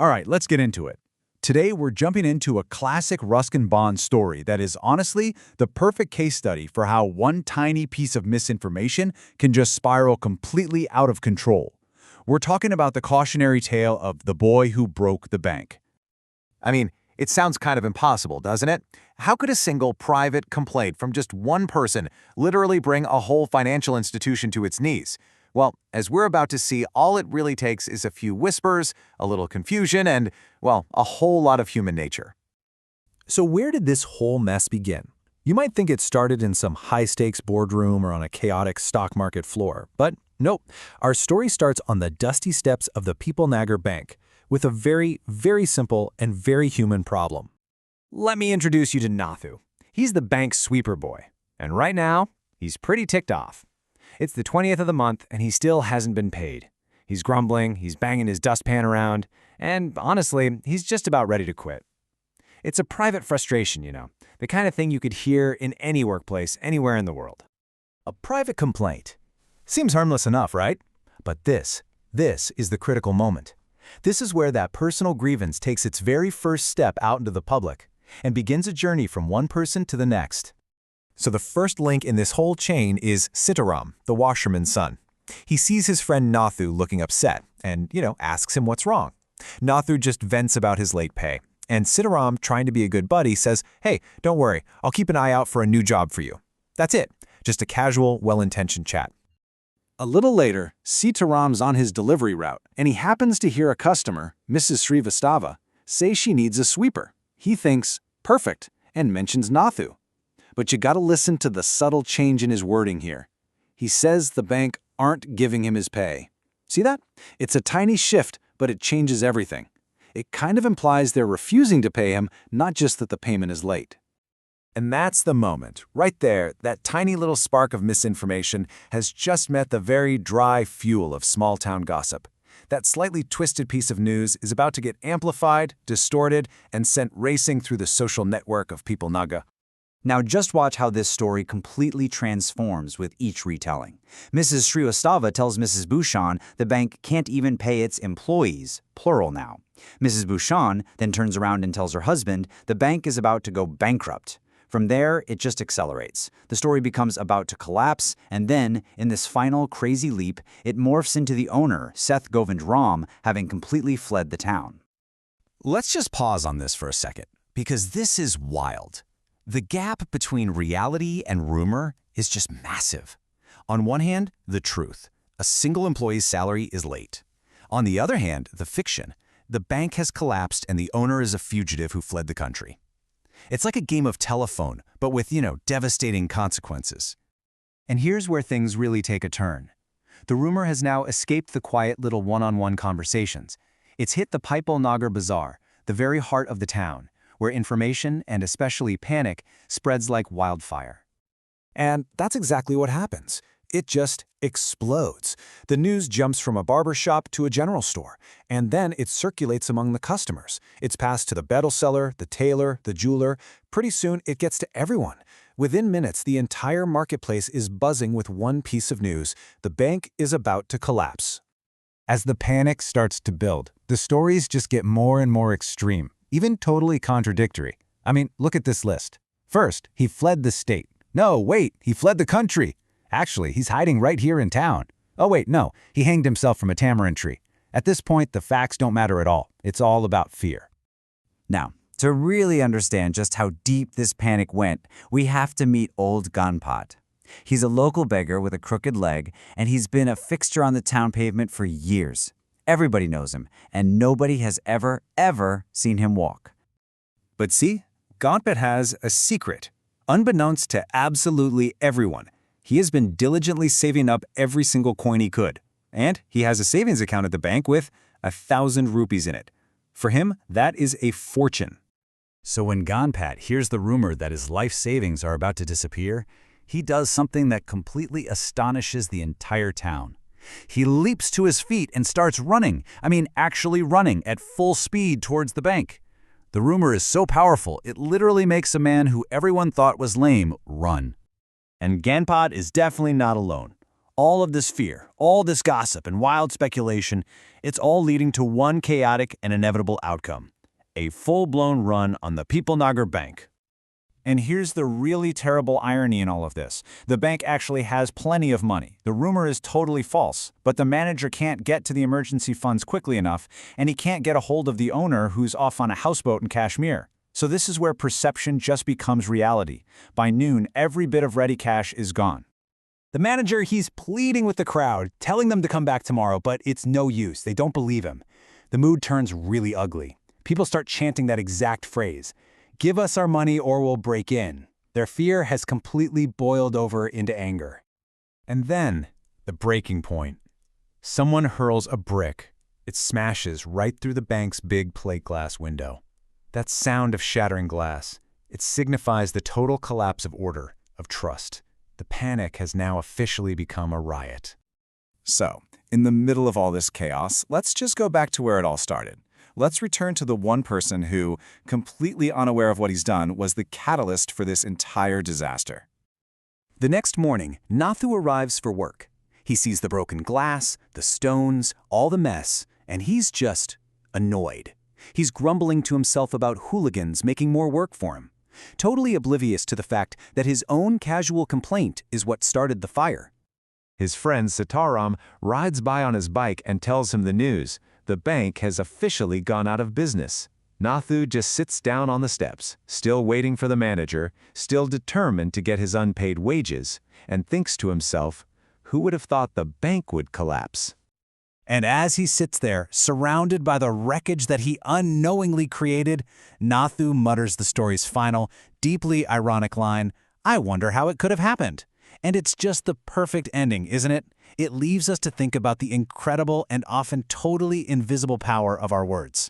All right, let's get into it. Today, we're jumping into a classic Ruskin Bond story that is honestly the perfect case study for how one tiny piece of misinformation can just spiral completely out of control. We're talking about the cautionary tale of the boy who broke the bank. I mean, it sounds kind of impossible, doesn't it? How could a single private complaint from just one person literally bring a whole financial institution to its knees? Well, as we're about to see, all it really takes is a few whispers, a little confusion, and, well, a whole lot of human nature. So where did this whole mess begin? You might think it started in some high-stakes boardroom or on a chaotic stock market floor, but nope. Our story starts on the dusty steps of the Pipalnagar Bank with a very, very simple and very human problem. Let me introduce you to Nathu. He's the bank sweeper boy, and right now, he's pretty ticked off. It's the 20th of the month, and he still hasn't been paid. He's grumbling, he's banging his dustpan around, and honestly, he's just about ready to quit. It's a private frustration, the kind of thing you could hear in any workplace, anywhere in the world. A private complaint. Seems harmless enough, right? But this is the critical moment. This is where that personal grievance takes its very first step out into the public and begins a journey from one person to the next. So the first link in this whole chain is Sitaram, the washerman's son. He sees his friend Nathu looking upset and, asks him what's wrong. Nathu just vents about his late pay. And Sitaram, trying to be a good buddy, says, "Hey, don't worry, I'll keep an eye out for a new job for you." That's it. Just a casual, well-intentioned chat. A little later, Sitaram's on his delivery route, and he happens to hear a customer, Mrs. Srivastava, say she needs a sweeper. He thinks, perfect, and mentions Nathu. But you gotta listen to the subtle change in his wording here. He says the bank aren't giving him his pay. See that? It's a tiny shift, but it changes everything. It kind of implies they're refusing to pay him, not just that the payment is late. And that's the moment. Right there, that tiny little spark of misinformation has just met the very dry fuel of small-town gossip. That slightly twisted piece of news is about to get amplified, distorted, and sent racing through the social network of Pipalnagar. Now just watch how this story completely transforms with each retelling. Mrs. Srivastava tells Mrs. Bhushan the bank can't even pay its employees, plural now. Mrs. Bhushan then turns around and tells her husband the bank is about to go bankrupt. From there, it just accelerates. The story becomes about to collapse, and then, in this final crazy leap, it morphs into the owner, Seth Govind Ram, having completely fled the town. Let's just pause on this for a second, because this is wild. The gap between reality and rumor is just massive. On one hand, the truth. A single employee's salary is late. On the other hand, the fiction. The bank has collapsed and the owner is a fugitive who fled the country. It's like a game of telephone, but with, devastating consequences. And here's where things really take a turn. The rumor has now escaped the quiet little one-on-one conversations. It's hit the Pipalnagar Bazaar, the very heart of the town, where information, and especially panic, spreads like wildfire. And that's exactly what happens. It just explodes. The news jumps from a barber shop to a general store, and then it circulates among the customers. It's passed to the betel seller, the tailor, the jeweler. Pretty soon, it gets to everyone. Within minutes, the entire marketplace is buzzing with one piece of news. The bank is about to collapse. As the panic starts to build, the stories just get more and more extreme, even totally contradictory. I mean, look at this list. First, he fled the state. No, wait, he fled the country. Actually, he's hiding right here in town. Oh wait, no, he hanged himself from a tamarind tree. At this point, the facts don't matter at all. It's all about fear. Now, to really understand just how deep this panic went, we have to meet old Ganpat. He's a local beggar with a crooked leg, and he's been a fixture on the town pavement for years. Everybody knows him, and nobody has ever seen him walk. But see, Ganpat has a secret. Unbeknownst to absolutely everyone, he has been diligently saving up every single coin he could. And he has a savings account at the bank with 1,000 rupees in it. For him, that is a fortune. So when Ganpat hears the rumor that his life savings are about to disappear, he does something that completely astonishes the entire town. He leaps to his feet and starts running. Actually running at full speed towards the bank. The rumor is so powerful, it literally makes a man who everyone thought was lame run. And Ganpat is definitely not alone. All of this fear, all this gossip and wild speculation, it's all leading to one chaotic and inevitable outcome: a full-blown run on the Pipalnagar Bank. And here's the really terrible irony in all of this. The bank actually has plenty of money. The rumor is totally false, but the manager can't get to the emergency funds quickly enough, and he can't get a hold of the owner who's off on a houseboat in Kashmir. So this is where perception just becomes reality. By noon, every bit of ready cash is gone. The manager, he's pleading with the crowd, telling them to come back tomorrow, but it's no use. They don't believe him. The mood turns really ugly. People start chanting that exact phrase: "Give us our money or we'll break in." Their fear has completely boiled over into anger. And then, the breaking point. Someone hurls a brick. It smashes right through the bank's big plate glass window. That sound of shattering glass, it signifies the total collapse of order, of trust. The panic has now officially become a riot. So, in the middle of all this chaos, let's just go back to where it all started. Let's return to the one person who, completely unaware of what he's done, was the catalyst for this entire disaster. The next morning, Nathu arrives for work. He sees the broken glass, the stones, all the mess, and he's just annoyed. He's grumbling to himself about hooligans making more work for him, totally oblivious to the fact that his own casual complaint is what started the fire. His friend Sitaram rides by on his bike and tells him the news. The bank has officially gone out of business. Nathu just sits down on the steps, still waiting for the manager, still determined to get his unpaid wages, and thinks to himself, who would have thought the bank would collapse? And as he sits there, surrounded by the wreckage that he unknowingly created, Nathu mutters the story's final, deeply ironic line, "I wonder how it could have happened." And it's just the perfect ending, isn't it? It leaves us to think about the incredible and often totally invisible power of our words.